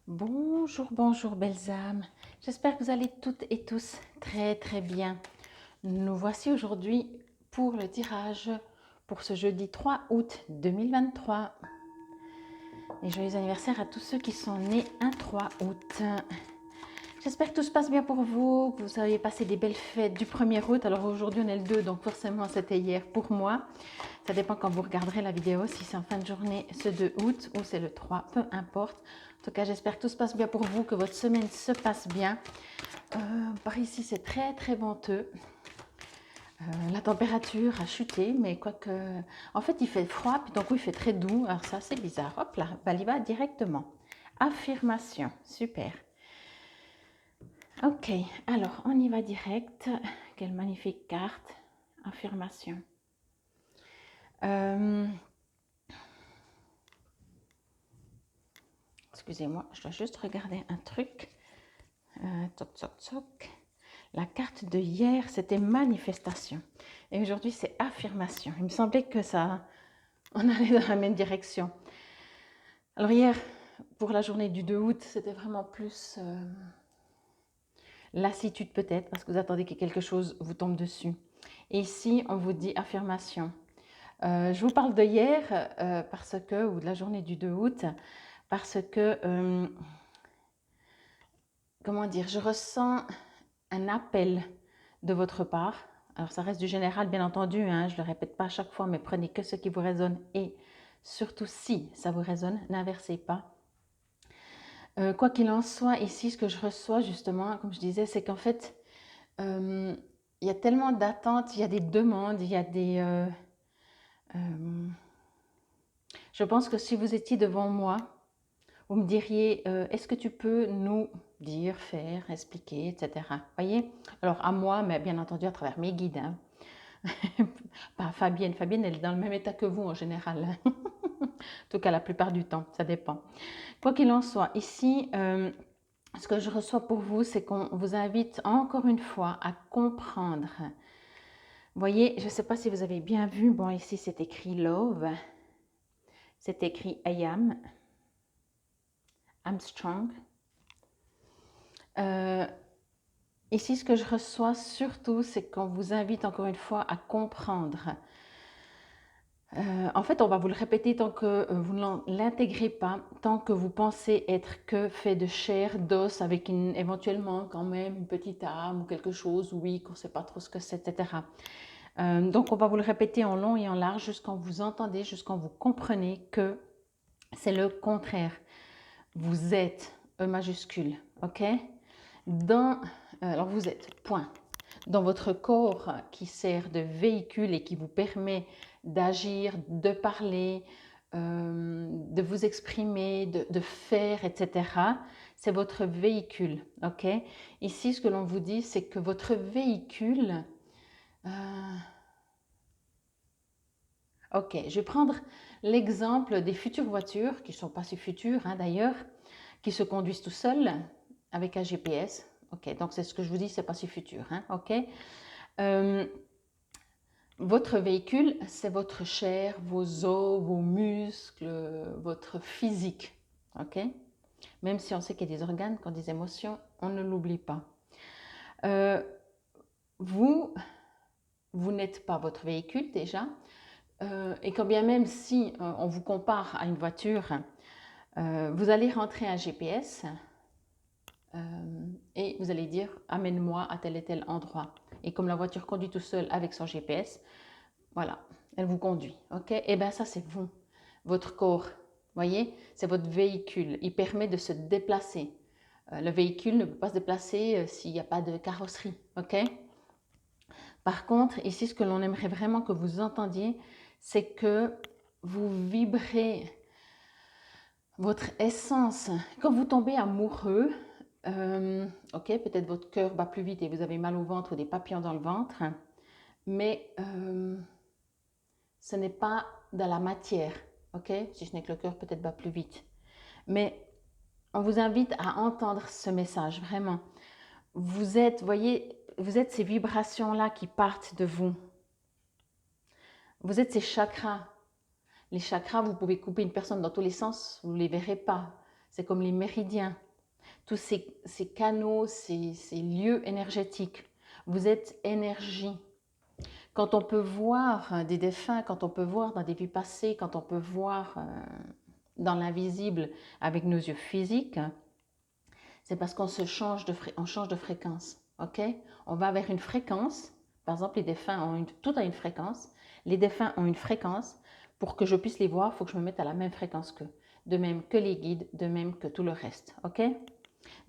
Bonjour, bonjour belles âmes. J'espère que vous allez toutes et tous très bien. Nous voici aujourd'hui pour le tirage pour ce jeudi 3 août 2023. Et joyeux anniversaire à tous ceux qui sont nés un 3 août. J'espère que tout se passe bien pour vous, que vous avez passé des belles fêtes du 1er août. Alors aujourd'hui on est le 2, donc forcément c'était hier pour moi. Ça dépend quand vous regarderez la vidéo, si c'est en fin de journée ce 2 août ou c'est le 3, peu importe. En tout cas, j'espère que tout se passe bien pour vous, que votre semaine se passe bien. Par ici, c'est très venteux. La température a chuté, mais quoique... En fait, il fait froid, puis d'un coup, il fait très doux. Alors ça, c'est bizarre. Hop là, bah, il y va directement. Affirmation, super. Ok, alors, on y va direct. Quelle magnifique carte. Affirmation. Excusez-moi, je dois juste regarder un truc. Toc, toc, toc. La carte de hier, c'était manifestation. Et aujourd'hui, c'est affirmation. Il me semblait que ça, on allait dans la même direction. Alors hier, pour la journée du 2 août, c'était vraiment plus lassitude peut-être, parce que vous attendez que quelque chose vous tombe dessus. Et ici, on vous dit affirmation. Je vous parle de hier, ou de la journée du 2 août, parce que, comment dire, je ressens un appel de votre part. Alors ça reste du général bien entendu, hein, je ne le répète pas à chaque fois, mais prenez que ce qui vous résonne et surtout si ça vous résonne, n'inversez pas. Quoi qu'il en soit, ici ce que je reçois justement, comme je disais, c'est qu'en fait, il y a tellement d'attentes, il y a des demandes, il y a des... je pense que si vous étiez devant moi, vous me diriez, est-ce que tu peux nous dire, faire, expliquer, etc. Voyez? Alors à moi, mais bien entendu à travers mes guides. Hein. Pas Fabienne. Fabienne, elle est dans le même état que vous en général. En tout cas, la plupart du temps, ça dépend. Quoi qu'il en soit, ici, ce que je reçois pour vous, c'est qu'on vous invite encore une fois à comprendre. Vous voyez, je ne sais pas si vous avez bien vu, bon ici c'est écrit Love, c'est écrit I am, I'm strong. Ici, ce que je reçois surtout, c'est qu'on vous invite encore une fois à comprendre. En fait, on va vous le répéter tant que vous ne l'intégrez pas, tant que vous pensez être que fait de chair, d'os, avec éventuellement quand même une petite âme ou quelque chose, oui, qu'on ne sait pas trop ce que c'est, etc. Donc, on va vous le répéter en long et en large jusqu'à vous entendez, jusqu'à vous comprenez que c'est le contraire. Vous êtes E majuscule, ok? Alors vous êtes, point. Dans votre corps qui sert de véhicule et qui vous permet d'agir, de parler, de vous exprimer, de faire, etc. C'est votre véhicule, ok? Ici, ce que l'on vous dit, c'est que votre véhicule... Ok, je vais prendre l'exemple des futures voitures, qui ne sont pas si futures hein, d'ailleurs, qui se conduisent tout seuls avec un GPS. Ok, donc c'est ce que je vous dis, c'est pas si futur. Hein, ok. Votre véhicule, c'est votre chair, vos os, vos muscles, votre physique. Ok. Même si on sait qu'il y a des organes, qui ont des émotions, on ne l'oublie pas. Vous n'êtes pas votre véhicule déjà. Et quand bien même si on vous compare à une voiture, vous allez rentrer un GPS et vous allez dire amène-moi à tel et tel endroit. Et comme la voiture conduit tout seul avec son GPS, voilà, elle vous conduit. Ok? Et bien ça c'est vous, votre corps. Voyez, c'est votre véhicule. Il permet de se déplacer. Le véhicule ne peut pas se déplacer s'il n'y a pas de carrosserie. Ok? Par contre, ici, ce que l'on aimerait vraiment que vous entendiez, c'est que vous vibrez votre essence. Quand vous tombez amoureux, ok, peut-être votre cœur bat plus vite et vous avez mal au ventre ou des papillons dans le ventre, mais ce n'est pas dans la matière, ok, si ce n'est que le cœur peut-être bat plus vite. Mais on vous invite à entendre ce message, vraiment. Vous êtes, voyez, vous êtes ces vibrations-là qui partent de vous. Vous êtes ces chakras. Les chakras, vous pouvez couper une personne dans tous les sens, vous ne les verrez pas. c'est comme les méridiens, tous ces canaux, ces lieux énergétiques. Vous êtes énergie. Quand on peut voir des défunts, quand on peut voir dans des vies passées, quand on peut voir dans l'invisible avec nos yeux physiques, c'est parce qu'on change de fréquence. Ok? On va vers une fréquence. Par exemple, les défunts ont tout a une fréquence. Les défunts ont une fréquence. Pour que je puisse les voir, il faut que je me mette à la même fréquence qu'eux. De même que les guides, de même que tout le reste. Ok?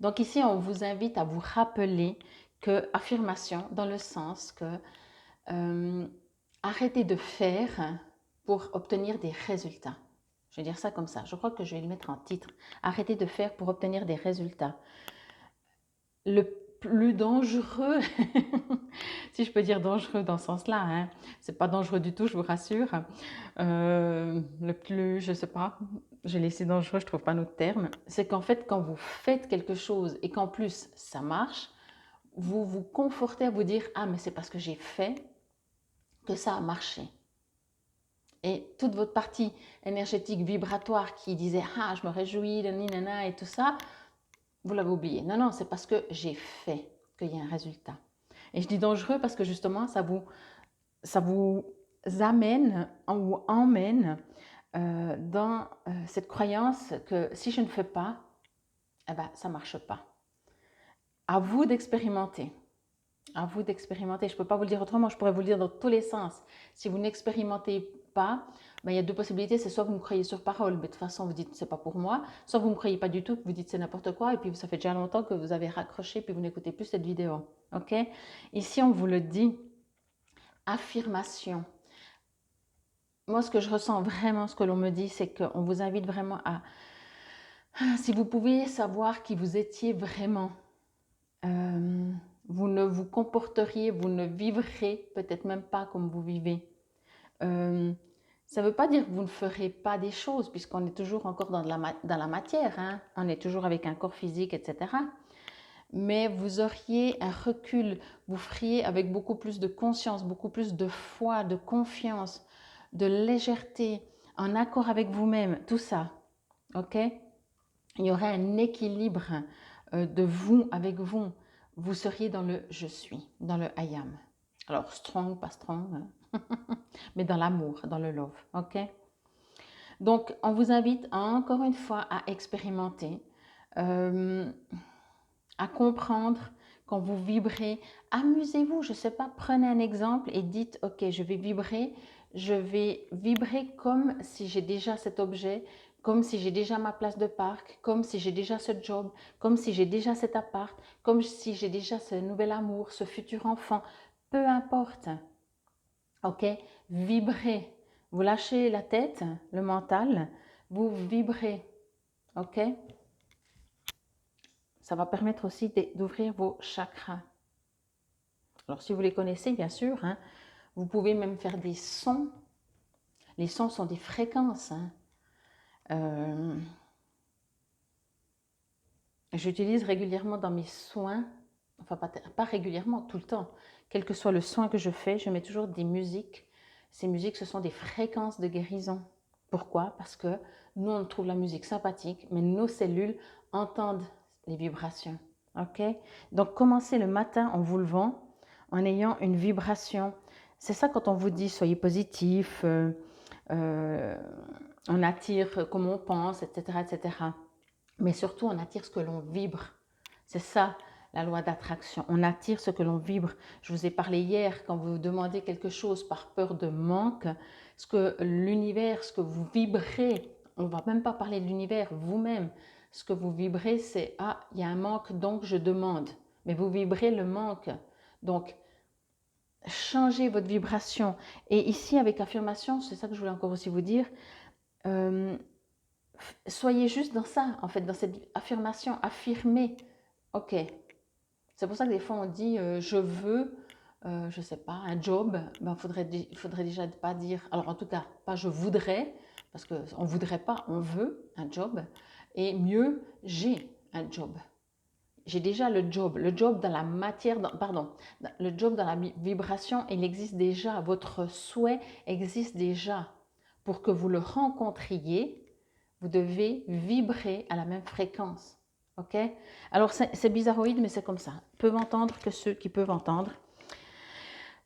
Donc ici, on vous invite à vous rappeler que affirmation dans le sens que arrêtez de faire pour obtenir des résultats. Je vais dire ça comme ça. Je crois que je vais le mettre en titre. Arrêtez de faire pour obtenir des résultats. Le plus dangereux, si je peux dire dangereux dans ce sens-là, hein, c'est pas dangereux du tout, je vous rassure. Le plus, je sais pas, je vais laisser dangereux, je trouve pas notre terme. C'est qu'en fait, quand vous faites quelque chose et qu'en plus ça marche, vous vous confortez à vous dire ah mais c'est parce que j'ai fait que ça a marché. Et toute votre partie énergétique vibratoire qui disait ah je me réjouis, nanana et tout ça, vous l'avez oublié. Non, non, c'est parce que j'ai fait qu'il y a un résultat. Et je dis dangereux parce que justement, ça vous amène ou emmène dans cette croyance que si je ne fais pas, eh ben, ça ne marche pas. À vous d'expérimenter. À vous d'expérimenter. Je ne peux pas vous le dire autrement, je pourrais vous le dire dans tous les sens. Si vous n'expérimentez pas, ben, il y a deux possibilités. C'est soit vous me croyez sur parole, mais de toute façon vous dites c'est pas pour moi, soit vous ne me croyez pas du tout, vous dites c'est n'importe quoi, et puis ça fait déjà longtemps que vous avez raccroché, puis vous n'écoutez plus cette vidéo. Ok? Ici on vous le dit, affirmation. Moi ce que je ressens vraiment, ce que l'on me dit, c'est qu'on vous invite vraiment à, si vous pouviez savoir qui vous étiez vraiment, vous ne vous comporteriez, vous ne vivrez peut-être même pas comme vous vivez. Ça ne veut pas dire que vous ne ferez pas des choses, puisqu'on est toujours encore dans la matière, hein? On est toujours avec un corps physique, etc. Mais vous auriez un recul, vous feriez avec beaucoup plus de conscience, beaucoup plus de foi, de confiance, de légèreté, en accord avec vous-même, tout ça. Ok? Il y aurait un équilibre de vous avec vous. Vous seriez dans le je suis, dans le I am. Alors, strong, pas strong, mais dans l'amour, dans le love. Ok? Donc, on vous invite encore une fois à expérimenter, à comprendre quand vous vibrez. Amusez-vous, je ne sais pas, prenez un exemple et dites, ok, je vais vibrer comme si j'ai déjà cet objet, comme si j'ai déjà ma place de parc, comme si j'ai déjà ce job, comme si j'ai déjà cet appart, comme si j'ai déjà ce nouvel amour, ce futur enfant, peu importe. Ok, vibrez. Vous lâchez la tête, le mental, vous vibrez. Ok, ça va permettre aussi d'ouvrir vos chakras. Alors, si vous les connaissez, bien sûr, hein, vous pouvez même faire des sons. Les sons sont des fréquences. Hein. J'utilise régulièrement dans mes soins, enfin pas régulièrement, tout le temps. Quel que soit le soin que je fais, je mets toujours des musiques. Ces musiques, ce sont des fréquences de guérison. Pourquoi? Parce que nous, on trouve la musique sympathique, mais nos cellules entendent les vibrations. Ok? Donc, commencez le matin en vous levant, en ayant une vibration. C'est ça quand on vous dit soyez positif, on attire comme on pense, etc., etc. Mais surtout, on attire ce que l'on vibre. C'est ça, la loi d'attraction. On attire ce que l'on vibre. Je vous ai parlé hier, quand vous demandez quelque chose par peur de manque, ce que l'univers, ce que vous vibrez, on ne va même pas parler de l'univers, vous-même, ce que vous vibrez, c'est « Ah, il y a un manque, donc je demande ». Mais vous vibrez le manque. Donc, changez votre vibration. Et ici, avec affirmation, c'est ça que je voulais encore aussi vous dire, soyez juste dans ça, en fait, dans cette affirmation, affirmez. Ok. C'est pour ça que des fois on dit je veux, je sais pas, un job. Ben, il faudrait déjà pas dire, alors en tout cas, pas je voudrais, parce qu'on ne voudrait pas, on veut un job. Et mieux, j'ai un job. J'ai déjà le job dans la matière, pardon, le job dans la vibration, il existe déjà, votre souhait existe déjà. Pour que vous le rencontriez, Vous devez vibrer à la même fréquence. OK? Alors, c'est bizarroïde, mais c'est comme ça. Peuvent entendre que ceux qui peuvent entendre.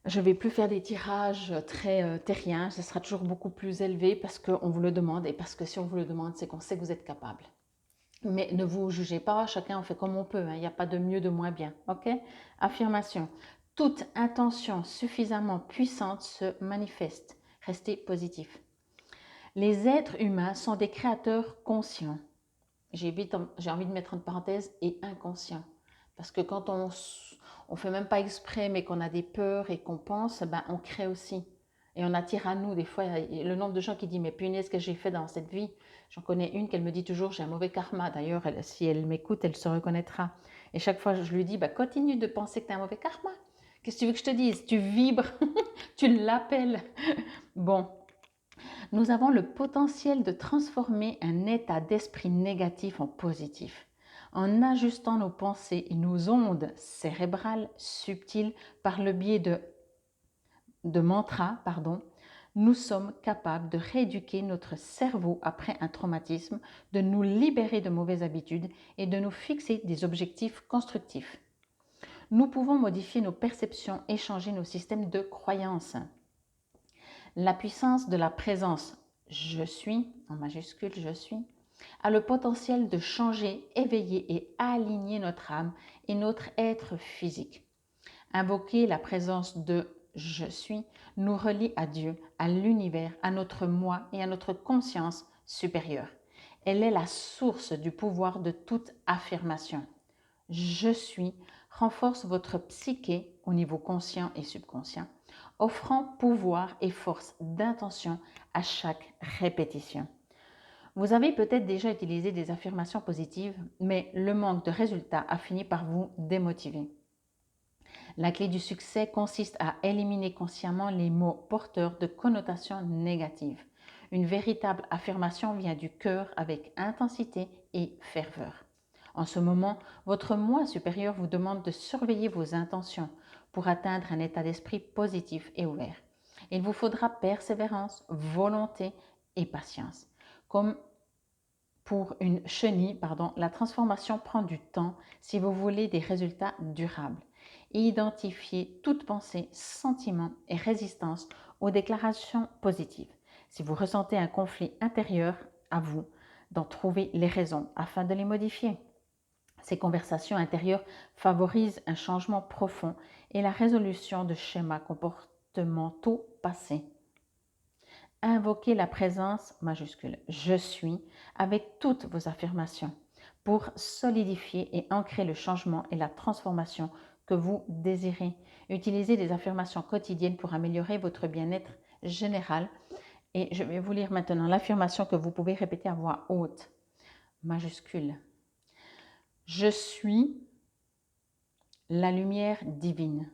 Je ne vais plus faire des tirages très terriens. Ce sera toujours beaucoup plus élevé parce qu'on vous le demande. Et parce que si on vous le demande, c'est qu'on sait que vous êtes capable. Mais ne vous jugez pas. Chacun en fait comme on peut. Il n'y a pas de mieux, de moins bien. OK? Affirmation. Toute intention suffisamment puissante se manifeste. Restez positif. Les êtres humains sont des créateurs conscients. J'ai envie de mettre entre parenthèses et inconscients. Parce que quand on ne fait même pas exprès, mais qu'on a des peurs et qu'on pense, ben on crée aussi. Et on attire à nous, des fois, le nombre de gens qui disent « Mais punaise, ce que j'ai fait dans cette vie ?» J'en connais une qu'elle me dit toujours « J'ai un mauvais karma. » D'ailleurs, si elle m'écoute, elle se reconnaîtra. Et chaque fois, je lui dis bah, « Continue de penser que tu as un mauvais karma. Qu'est-ce que tu veux que je te dise? Tu vibres, tu l'appelles. » Bon. Nous avons le potentiel de transformer un état d'esprit négatif en positif en ajustant nos pensées et nos ondes cérébrales subtiles par le biais de mantras. Nous sommes capables de rééduquer notre cerveau après un traumatisme, de nous libérer de mauvaises habitudes et de nous fixer des objectifs constructifs. Nous pouvons modifier nos perceptions et changer nos systèmes de croyances. La puissance de la présence « je suis » en majuscule « je suis » a le potentiel de changer, éveiller et aligner notre âme et notre être physique. Invoquer la présence de « je suis » nous relie à Dieu, à l'univers, à notre moi et à notre conscience supérieure. Elle est la source du pouvoir de toute affirmation. « Je suis » renforce votre psyché au niveau conscient et subconscient, offrant pouvoir et force d'intention à chaque répétition. Vous avez peut-être déjà utilisé des affirmations positives, mais le manque de résultats a fini par vous démotiver. La clé du succès consiste à éliminer consciemment les mots porteurs de connotations négatives. Une véritable affirmation vient du cœur avec intensité et ferveur. En ce moment, votre moi supérieur vous demande de surveiller vos intentions pour atteindre un état d'esprit positif et ouvert. Il vous faudra persévérance, volonté et patience. Comme pour une chenille, la transformation prend du temps si vous voulez des résultats durables. Identifiez toute pensée, sentiment et résistance aux déclarations positives. Si vous ressentez un conflit intérieur, à vous d'en trouver les raisons afin de les modifier. Ces conversations intérieures favorisent un changement profond et la résolution de schémas comportementaux passés. Invoquez la présence majuscule « je suis » avec toutes vos affirmations pour solidifier et ancrer le changement et la transformation que vous désirez. Utilisez des affirmations quotidiennes pour améliorer votre bien-être général. Et je vais vous lire maintenant l'affirmation que vous pouvez répéter à voix haute. Majuscule. Je suis la lumière divine.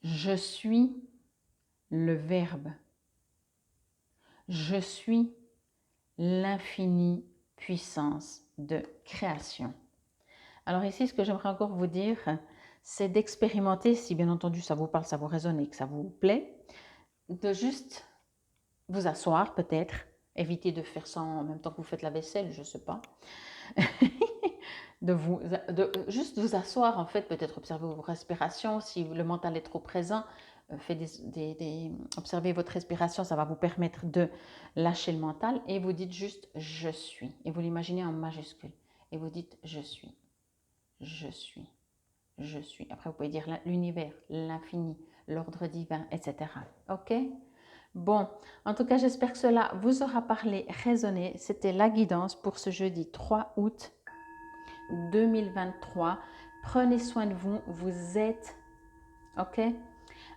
Je suis le Verbe. Je suis l'infinie puissance de création. Alors ici, ce que j'aimerais encore vous dire, c'est d'expérimenter, si bien entendu ça vous parle, ça vous résonne et que ça vous plaît, de juste vous asseoir peut-être, évitez de faire ça en même temps que vous faites la vaisselle, je ne sais pas, juste vous asseoir en fait, peut-être observer vos respirations, si le mental est trop présent, observez votre respiration, ça va vous permettre de lâcher le mental et vous dites juste « je suis » et vous l'imaginez en majuscule et vous dites « je suis ». Je suis, je suis. Après, vous pouvez dire l'univers, l'infini, l'ordre divin, etc. OK? Bon, en tout cas, j'espère que cela vous aura parlé, résonné. C'était la guidance pour ce jeudi 3 août 2023. Prenez soin de vous, vous êtes, OK?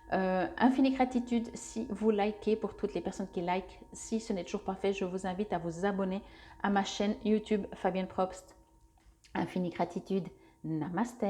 Infinie gratitude si vous likez, pour toutes les personnes qui likent. Si ce n'est toujours pas fait, je vous invite à vous abonner à ma chaîne YouTube Fabienne Probst. Infinie gratitude. Namaste.